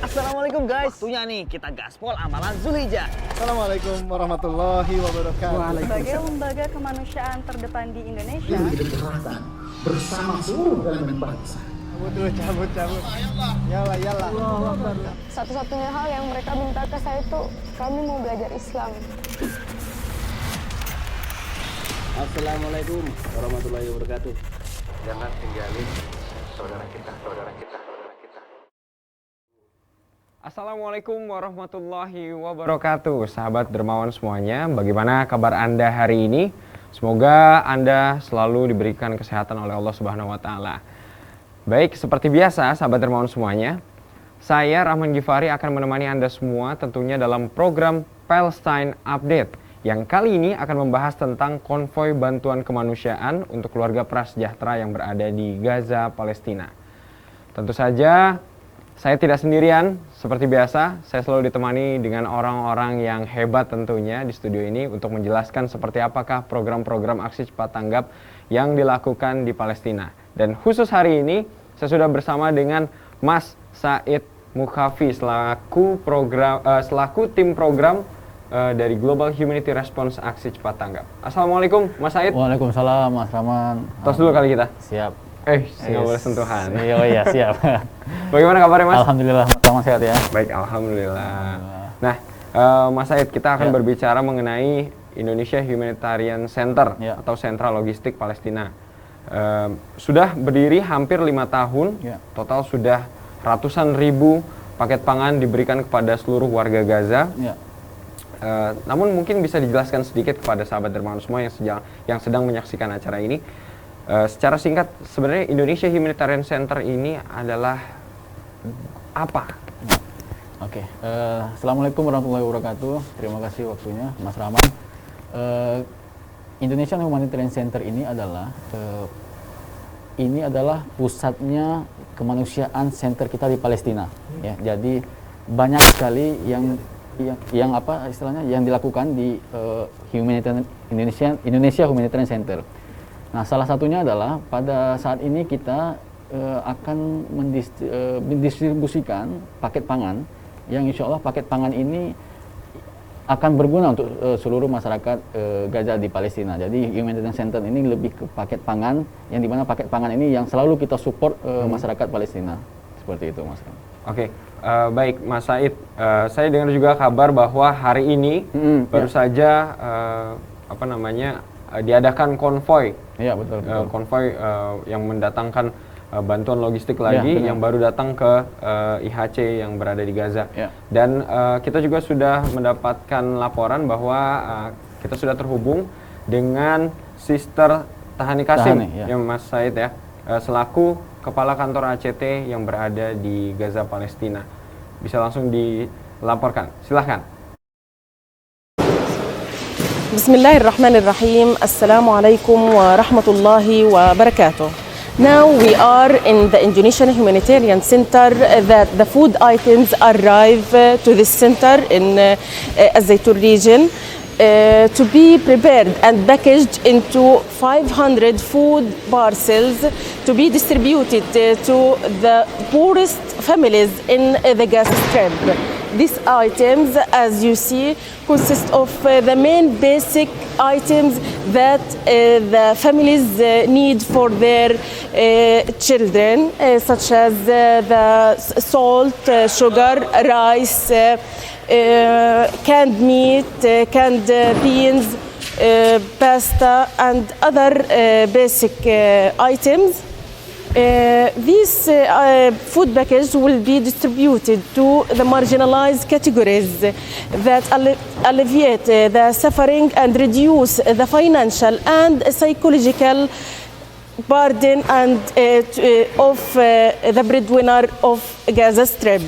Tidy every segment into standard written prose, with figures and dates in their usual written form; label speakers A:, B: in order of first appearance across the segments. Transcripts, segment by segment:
A: Assalamualaikum guys. Waktunya nih kita gaspol amalan Zulhijjah.
B: Assalamualaikum warahmatullahi wabarakatuh.
C: Sebagai lembaga kemanusiaan terdepan di Indonesia,
D: bersama seluruh elemen bangsa.
B: Cabut. Yalla.
E: Satu-satunya hal yang mereka minta ke saya itu kami mau belajar Islam.
F: Assalamualaikum warahmatullahi wabarakatuh. Jangan tinggalin saudara kita.
G: Assalamualaikum warahmatullahi wabarakatuh. Sahabat dermawan semuanya, bagaimana kabar Anda hari ini? Semoga Anda selalu diberikan kesehatan oleh Allah Subhanahu wa taala. Baik, seperti biasa sahabat dermawan semuanya, saya Rahman Gifari akan menemani Anda semua tentunya dalam program Palestine Update yang kali ini akan membahas tentang konvoi bantuan kemanusiaan untuk keluarga prasejahtera yang berada di Gaza, Palestina. Tentu saja saya tidak sendirian, seperti biasa saya selalu ditemani dengan orang-orang yang hebat tentunya di studio ini untuk menjelaskan seperti apakah program-program aksi cepat tanggap yang dilakukan di Palestina. Dan khusus hari ini saya sudah bersama dengan Mas Said Mukhafi selaku tim program dari Global Humanity Response Aksi Cepat Tanggap. Assalamualaikum Mas Said.
H: Waalaikumsalam Mas Rahman.
G: Tos dulu kali kita.
H: Siap.
G: Nggak boleh sentuhan.
H: Iya siap.
G: Bagaimana kabarnya Mas?
H: Alhamdulillah Mas Rahman sehat ya.
G: Baik, alhamdulillah. Nah, Mas Said, kita akan berbicara mengenai Indonesia Humanitarian Center atau Sentra Logistik Palestina. Sudah berdiri hampir 5 tahun, total sudah ratusan ribu paket pangan diberikan kepada seluruh warga Gaza. Namun mungkin bisa dijelaskan sedikit kepada sahabat dermawan semua yang sedang menyaksikan acara ini. Secara singkat, sebenarnya Indonesia Humanitarian Center ini adalah apa?
H: Oke. Assalamualaikum warahmatullahi wabarakatuh. Terima kasih waktunya Mas Rahman. Indonesia Humanitarian Center ini adalah pusatnya kemanusiaan center kita di Palestina. Ya, jadi banyak sekali yang dilakukan di Indonesia Humanitarian Center. Nah, salah satunya adalah pada saat ini kita akan mendistribusikan paket pangan yang insya Allah paket pangan ini akan berguna untuk seluruh masyarakat Gaza di Palestina. Jadi Humanitarian Center ini lebih ke paket pangan yang dimana paket pangan ini yang selalu kita support masyarakat Palestina. Seperti itu Mas.
G: Oke, baik Mas Said. Saya dengar juga kabar bahwa hari ini baru saja diadakan konvoi.
H: Iya betul.
G: Konvoi yang mendatangkan bantuan logistik lagi yang baru datang ke IHC yang berada di Gaza. Dan kita juga sudah mendapatkan laporan bahwa kita sudah terhubung dengan Sister Tahani Kasim, Mas Said ya, selaku Kepala Kantor ACT yang berada di Gaza, Palestina. Bisa langsung dilaporkan, silahkan.
I: Bismillahirrahmanirrahim. Assalamualaikum warahmatullahi wabarakatuh. Now we are in the Indonesian Humanitarian Center that the food items arrive to this center in Az-Zaytun region to be prepared and packaged into 500 food parcels to be distributed to the poorest families in the Gaza Strip. These items, as you see, consist of the main basic items that the families need for their children, such as the salt, sugar, rice, canned meat, canned beans, pasta, and other basic items. These food packages will be distributed to the marginalized categories that alleviate the suffering and reduce the financial and psychological burden and of the breadwinner of Gaza Strip.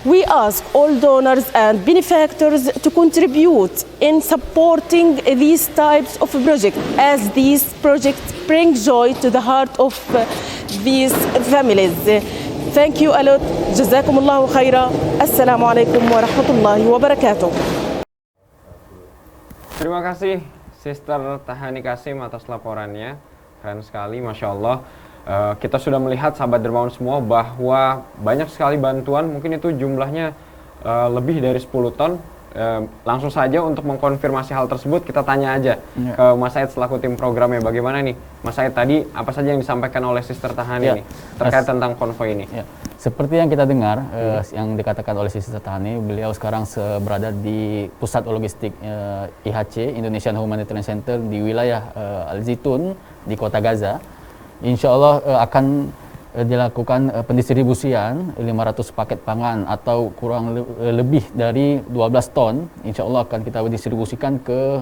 I: We ask all donors and benefactors to contribute in supporting these types of projects, as these projects bring joy to the heart of these families. Thank you a lot. Jazakumullahu khaira. Assalamu alaikum warahmatullahi wabarakatuh.
G: Terima kasih Sister Tahani Kasim atas laporannya. Keren sekali, Masya Allah. Kita sudah melihat sahabat dermawan semua bahwa banyak sekali bantuan, mungkin itu jumlahnya lebih dari 10 ton. Langsung saja untuk mengkonfirmasi hal tersebut kita tanya aja ke Mas Said selaku tim programnya. Bagaimana nih Mas Said, tadi apa saja yang disampaikan oleh Sister Tahani nih terkait tentang konvoi ini?
H: Seperti yang kita dengar, yang dikatakan oleh Sister Tahani, beliau sekarang berada di pusat logistik IHC, Indonesian Humanitarian Center di wilayah Al Zaitun di kota Gaza. Insya Allah akan dilakukan pendistribusian 500 paket pangan atau kurang lebih dari 12 ton. Insya Allah akan kita distribusikan ke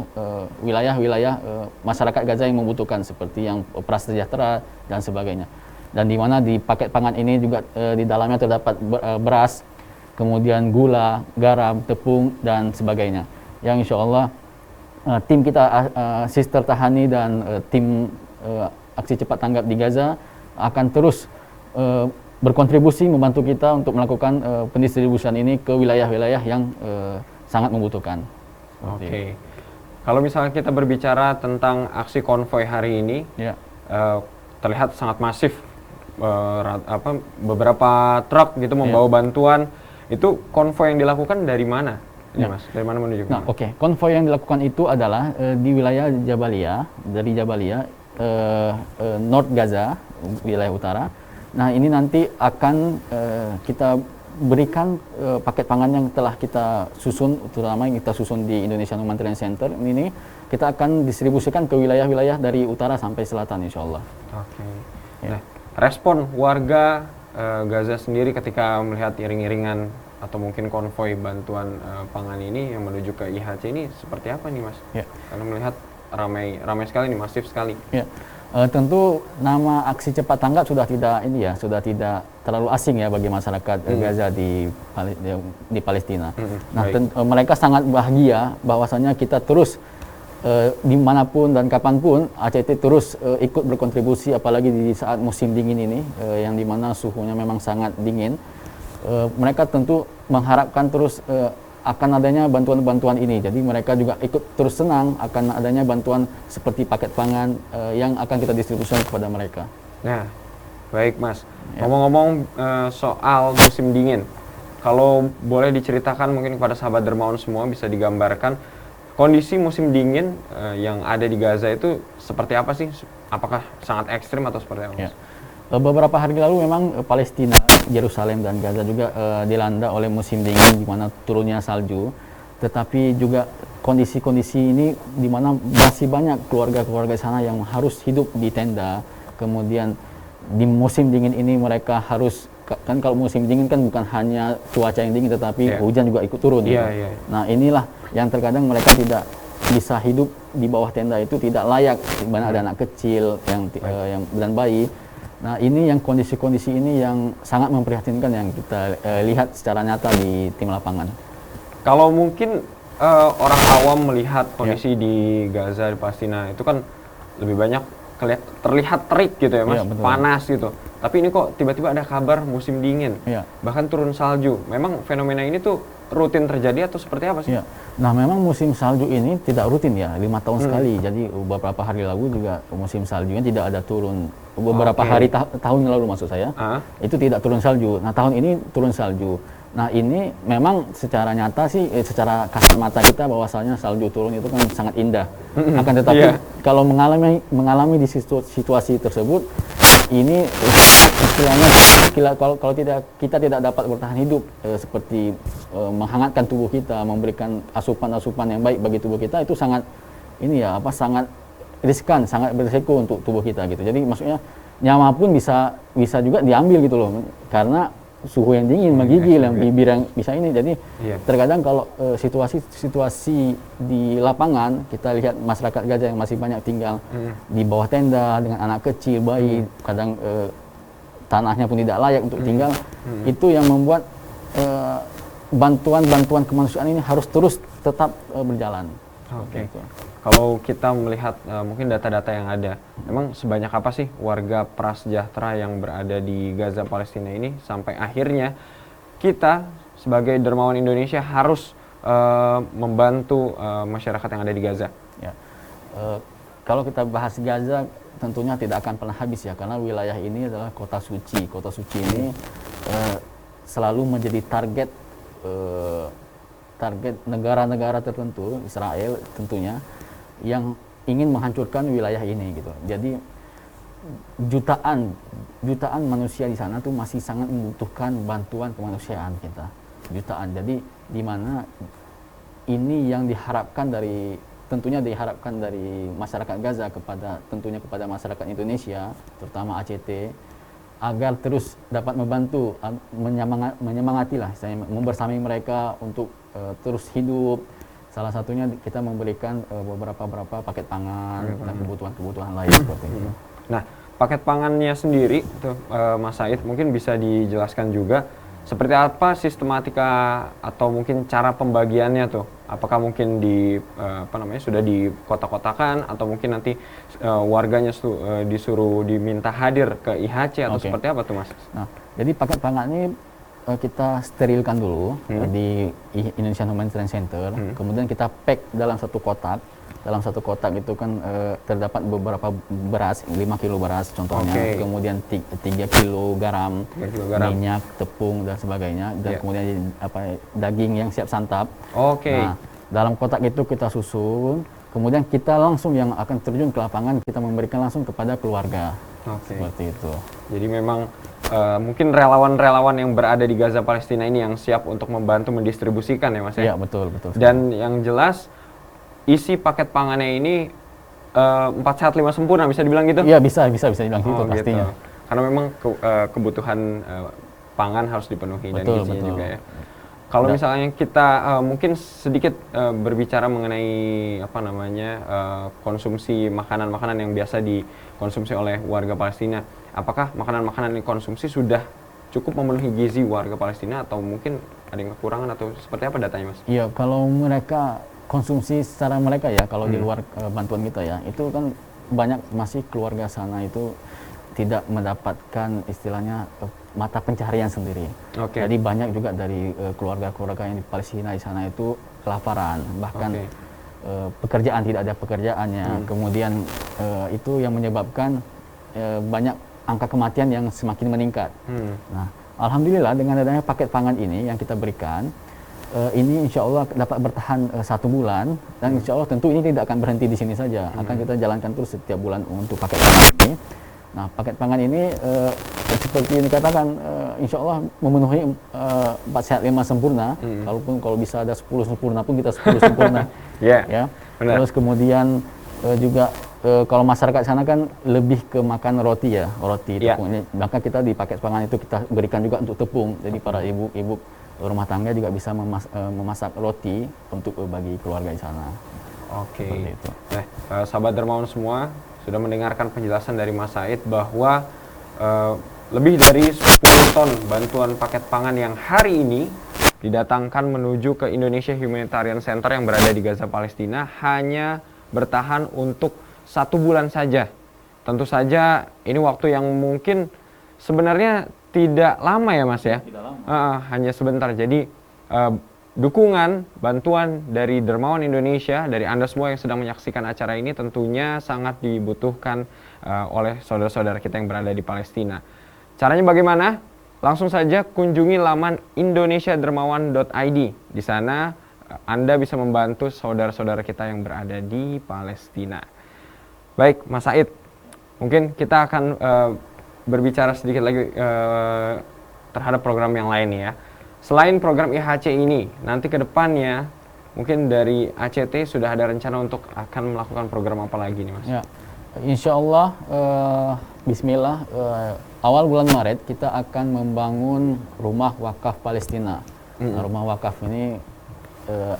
H: wilayah-wilayah masyarakat Gaza yang membutuhkan, seperti yang prasejahtera dan sebagainya. Dan di mana di paket pangan ini juga di dalamnya terdapat beras, kemudian gula, garam, tepung dan sebagainya. Yang insya Allah tim kita, Sister Tahani dan tim aksi cepat tanggap di Gaza akan terus berkontribusi membantu kita untuk melakukan pendistribusian ini ke wilayah-wilayah yang sangat membutuhkan.
G: Oke. Kalau misalnya kita berbicara tentang aksi konvoi hari ini, terlihat sangat masif. Beberapa truk gitu membawa bantuan. Itu konvoi yang dilakukan dari mana? Ini Mas, dari mana menuju ke mana?
H: Konvoi yang dilakukan itu adalah di wilayah Jabalia, dari Jabalia, North Gaza, wilayah utara. Nah, ini nanti akan kita berikan paket pangan yang telah kita susun, terutama yang kita susun di Indonesian Humanitarian Center. Ini kita akan distribusikan ke wilayah-wilayah dari utara sampai selatan, insya Allah.
G: Oke. Nah, respon warga Gaza sendiri ketika melihat iring-iringan atau mungkin konvoi bantuan pangan ini yang menuju ke IHC ini seperti apa nih Mas? Karena melihat ramai sekali nih, masif sekali.
H: Tentu nama aksi cepat tanggap sudah tidak terlalu asing ya bagi masyarakat Gaza di Palestina. Nah, mereka sangat bahagia bahwasanya kita terus dimanapun dan kapanpun ACT terus ikut berkontribusi, apalagi di saat musim dingin ini yang dimana suhunya memang sangat dingin. Mereka tentu mengharapkan terus akan adanya bantuan-bantuan ini. Jadi mereka juga ikut terus senang akan adanya bantuan seperti paket pangan yang akan kita distribusikan kepada mereka.
G: Nah, baik Mas. Ngomong-ngomong soal musim dingin, kalau boleh diceritakan mungkin kepada sahabat dermawan semua, bisa digambarkan kondisi musim dingin yang ada di Gaza itu seperti apa sih? Apakah sangat ekstrim atau seperti apa?
H: Beberapa hari lalu memang Palestina, Yerusalem dan Gaza juga dilanda oleh musim dingin di mana turunnya salju. Tetapi juga kondisi-kondisi ini di mana masih banyak keluarga-keluarga sana yang harus hidup di tenda. Kemudian di musim dingin ini mereka harus, kan kalau musim dingin kan bukan hanya cuaca yang dingin tetapi hujan juga ikut turun. Nah, inilah yang terkadang mereka tidak bisa hidup di bawah tenda, itu tidak layak, di mana ada anak kecil yang dan bayi. Nah, ini yang kondisi-kondisi ini yang sangat memprihatinkan yang kita lihat secara nyata di tim lapangan.
G: Kalau mungkin orang awam melihat kondisi di Gaza, di Palestina itu kan lebih banyak terlihat terik gitu ya Mas, panas gitu. Tapi ini kok tiba-tiba ada kabar musim dingin, bahkan turun salju. Memang fenomena ini tuh rutin terjadi atau seperti apa sih?
H: Nah, memang musim salju ini tidak rutin ya, 5 tahun sekali. Jadi beberapa hari lalu juga musim saljunya tidak ada turun. Beberapa hari tahun lalu maksud saya, itu tidak turun salju. Nah, tahun ini turun salju. Nah, ini memang secara nyata sih, secara kasat mata kita bahwasanya salju turun itu kan sangat indah. Akan tetapi kalau mengalami di situasi tersebut, ini istilahnya kalau kita tidak dapat bertahan hidup seperti menghangatkan tubuh kita, memberikan asupan-asupan yang baik bagi tubuh kita, itu sangat sangat riskan, sangat berisiko untuk tubuh kita gitu. Jadi maksudnya nyawa pun bisa juga diambil gitu loh, karena suhu yang dingin, menggigil, yang bibir yang bisa ini. Jadi terkadang kalau situasi di lapangan, kita lihat masyarakat Gaza yang masih banyak tinggal di bawah tenda dengan anak kecil, bayi, kadang tanahnya pun tidak layak untuk tinggal. Itu yang membuat bantuan kemanusiaan ini harus terus tetap berjalan.
G: Gitu. Kalau kita melihat mungkin data-data yang ada, memang sebanyak apa sih warga prasejahtera yang berada di Gaza Palestina ini sampai akhirnya kita sebagai dermawan Indonesia harus membantu masyarakat yang ada di Gaza?
H: Kalau kita bahas Gaza, tentunya tidak akan pernah habis ya, karena wilayah ini adalah kota suci. Kota suci ini selalu menjadi target negara-negara tertentu, Israel tentunya, yang ingin menghancurkan wilayah ini gitu. Jadi jutaan manusia di sana tuh masih sangat membutuhkan bantuan kemanusiaan kita. Jutaan. Jadi di mana ini yang tentunya diharapkan dari masyarakat Gaza tentunya kepada masyarakat Indonesia, terutama ACT, agar terus dapat membantu, menyemangati lah, membersamai mereka untuk terus hidup. Salah satunya kita memberikan beberapa paket pangan dan kebutuhan lain seperti itu.
G: Nah, paket pangannya sendiri tuh Mas Said mungkin bisa dijelaskan juga seperti apa sistematika atau mungkin cara pembagiannya tuh? Apakah mungkin sudah dikotak-kotakan atau mungkin nanti warganya disuruh diminta hadir ke IHC atau seperti apa tuh Mas?
H: Nah, jadi paket pangan ini kita sterilkan dulu di Indonesian Humanitarian Center, kemudian kita pack dalam satu kotak. Dalam satu kotak itu kan terdapat beberapa beras, 5 kilo beras contohnya, kemudian 3 kilo garam, minyak, tepung dan sebagainya, dan kemudian daging yang siap santap. Nah, dalam kotak itu kita susun, kemudian kita langsung yang akan terjun ke lapangan, kita memberikan langsung kepada keluarga. Seperti itu. Jadi
G: memang mungkin relawan-relawan yang berada di Gaza Palestina ini yang siap untuk membantu mendistribusikan ya Mas ya?
H: Iya, betul.
G: Dan yang jelas isi paket pangannya ini 4 sehat 5 sempurna, bisa dibilang gitu?
H: Iya, bisa dibilang gitu pastinya.
G: Gitu. Karena memang kebutuhan pangan harus dipenuhi dan gizinya juga ya. Kalau misalnya kita mungkin sedikit berbicara mengenai konsumsi makanan-makanan yang biasa dikonsumsi oleh warga Palestina, apakah makanan-makanan yang dikonsumsi sudah cukup memenuhi gizi warga Palestina atau mungkin ada yang kekurangan atau seperti apa datanya Mas? Iya,
H: kalau mereka konsumsi secara mereka ya, kalau di luar bantuan kita ya, itu kan banyak masih keluarga sana itu tidak mendapatkan istilahnya mata pencaharian sendiri. Jadi banyak juga dari keluarga-keluarga yang di Palestina di sana itu kelaparan, bahkan pekerjaan tidak ada pekerjaannya. Kemudian itu yang menyebabkan banyak angka kematian yang semakin meningkat. Nah, alhamdulillah dengan adanya paket pangan ini yang kita berikan, ini insya Allah dapat bertahan 1 bulan, dan insya Allah tentu ini tidak akan berhenti di sini saja, akan kita jalankan terus setiap bulan untuk paket pangan ini. Nah, paket pangan ini seperti yang dikatakan, insya Allah memenuhi 4 sehat 5 sempurna. Kalau bisa ada 10 sempurna pun kita 10 sempurna. Ya. Terus kemudian juga kalau masyarakat sana kan lebih ke makan roti ya, roti tepung ini. Maka kita di paket pangan itu kita berikan juga untuk tepung. Jadi para ibu-ibu rumah tangga juga bisa memasak roti untuk bagi keluarga di sana.
G: Sahabat Dermawan semua sudah mendengarkan penjelasan dari Mas Said bahwa lebih dari 10 ton bantuan paket pangan yang hari ini didatangkan menuju ke Indonesia Humanitarian Center yang berada di Gaza Palestina hanya bertahan untuk 1 bulan saja. Tentu saja ini waktu yang mungkin sebenarnya tidak lama ya Mas ya? Tidak lama. Hanya sebentar. Jadi dukungan, bantuan dari Dermawan Indonesia, dari Anda semua yang sedang menyaksikan acara ini tentunya sangat dibutuhkan oleh saudara-saudara kita yang berada di Palestina. Caranya bagaimana? Langsung saja kunjungi laman indonesiadermawan.id. Di sana Anda bisa membantu saudara-saudara kita yang berada di Palestina. Baik, Mas Said, mungkin kita akan berbicara sedikit lagi terhadap program yang lain ya. Selain program IHC ini, nanti ke depannya mungkin dari ACT sudah ada rencana untuk akan melakukan program apa lagi nih Mas?
H: Ya, insya Allah, Bismillah, awal bulan Maret kita akan membangun rumah wakaf Palestina. Nah, rumah wakaf ini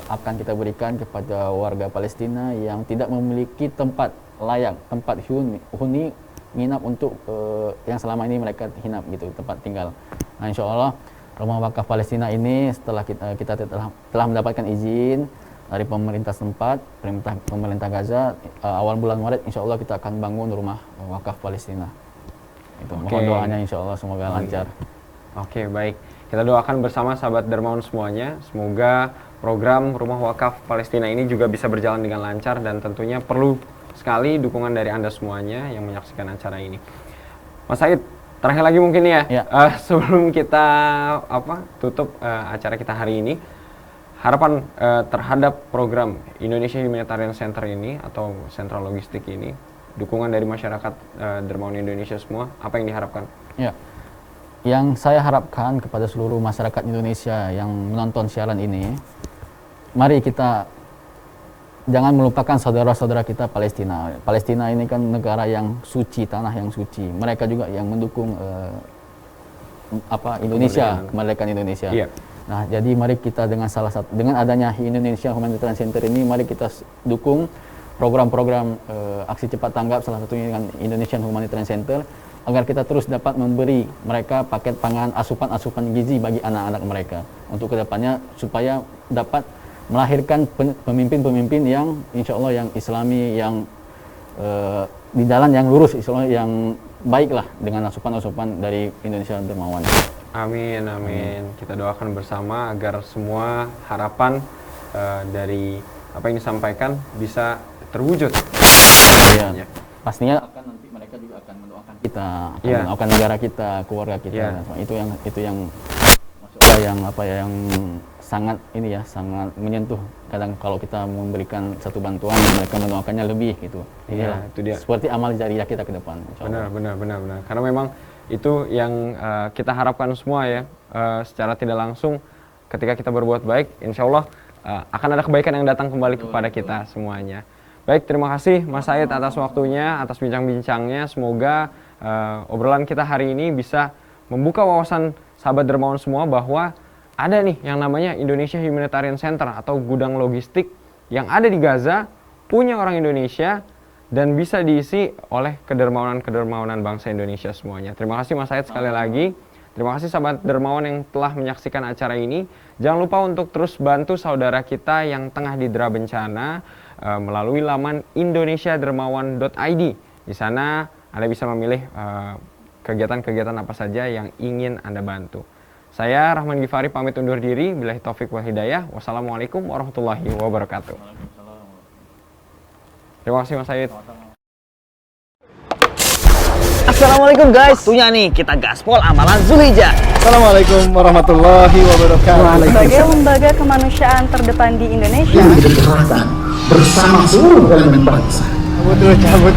H: akan kita berikan kepada warga Palestina yang tidak memiliki tempat layak, tempat huni nginap untuk yang selama ini mereka hinap gitu, tempat tinggal. Nah, insya Allah rumah wakaf Palestina ini setelah kita telah mendapatkan izin dari pemerintah setempat, pemerintah Gaza, awal bulan Maret insya Allah kita akan bangun rumah wakaf Palestina. Itu mohon doanya insya Allah semoga lancar.
G: Baik. Kita doakan bersama sahabat Dermawan semuanya, semoga program rumah wakaf Palestina ini juga bisa berjalan dengan lancar dan tentunya perlu sekali dukungan dari Anda semuanya yang menyaksikan acara ini. Mas Said, terakhir lagi mungkin ya, sebelum kita tutup acara kita hari ini, harapan terhadap program Indonesia Humanitarian Center ini atau sentral logistik ini, dukungan dari masyarakat dermawan Indonesia semua, apa yang diharapkan?
H: Ya, yang saya harapkan kepada seluruh masyarakat Indonesia yang menonton siaran ini, mari kita jangan melupakan saudara-saudara kita Palestina. Palestina ini kan negara yang suci, tanah yang suci. Mereka juga yang mendukung Indonesia, kemerdekaan Indonesia. Iya. Nah, jadi mari kita dengan adanya Indonesia Humanitarian Center ini, mari kita dukung program-program aksi cepat tanggap, salah satunya dengan Indonesian Humanitarian Center, agar kita terus dapat memberi mereka paket pangan, asupan gizi bagi anak-anak mereka untuk kedepannya, supaya dapat melahirkan pemimpin-pemimpin yang insya Allah yang Islami, yang di jalan yang lurus, insya Allah yang baiklah dengan asupan-asupan dari Indonesia Dermawan.
G: Amin, amin. Kita doakan bersama agar semua harapan dari apa yang disampaikan bisa terwujud.
H: Iya. Pastinya akan nanti mereka juga akan mendoakan kita, akan mendoakan negara kita, keluarga kita. Itu yang yang sangat sangat menyentuh. Kadang kalau kita memberikan satu bantuan, mereka mendoakannya lebih gitu. Iya, itu dia. Seperti amal jariah kita ke depan.
G: Benar. Karena memang itu yang kita harapkan semua ya, secara tidak langsung ketika kita berbuat baik, insya Allah akan ada kebaikan yang datang kembali kepada kita semuanya. Baik, terima kasih Mas Said atas waktunya, atas bincang-bincangnya. Semoga obrolan kita hari ini bisa membuka wawasan sahabat dermawan semua bahwa ada nih yang namanya Indonesia Humanitarian Center atau gudang logistik yang ada di Gaza, punya orang Indonesia, dan bisa diisi oleh kedermawanan bangsa Indonesia semuanya. Terima kasih Mas Said sekali lagi. Terima kasih sahabat dermawan yang telah menyaksikan acara ini. Jangan lupa untuk terus bantu saudara kita yang tengah didera bencana melalui laman indonesiadermawan.id. Di sana Anda bisa memilih kegiatan-kegiatan apa saja yang ingin Anda bantu. Saya Rahman Gifari pamit undur diri. Billahi taufik wal hidayah. Wassalamualaikum warahmatullahi wabarakatuh. Terima kasih Mas Said.
A: Assalamualaikum guys. Waktunya nih kita gaspol amalan Zulhijjah.
B: Assalamualaikum warahmatullahi wabarakatuh.
C: Sebagai lembaga kemanusiaan terdepan di Indonesia,
D: Diberi kekuatan bersama seluruh elemen bangsa.
B: Cabut.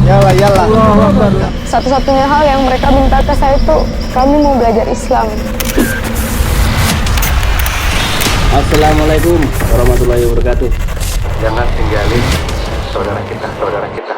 B: Yalla.
E: Satu-satunya hal yang mereka minta ke saya itu, kami mau belajar Islam.
F: Assalamualaikum warahmatullahi wabarakatuh. Jangan tinggalin saudara kita.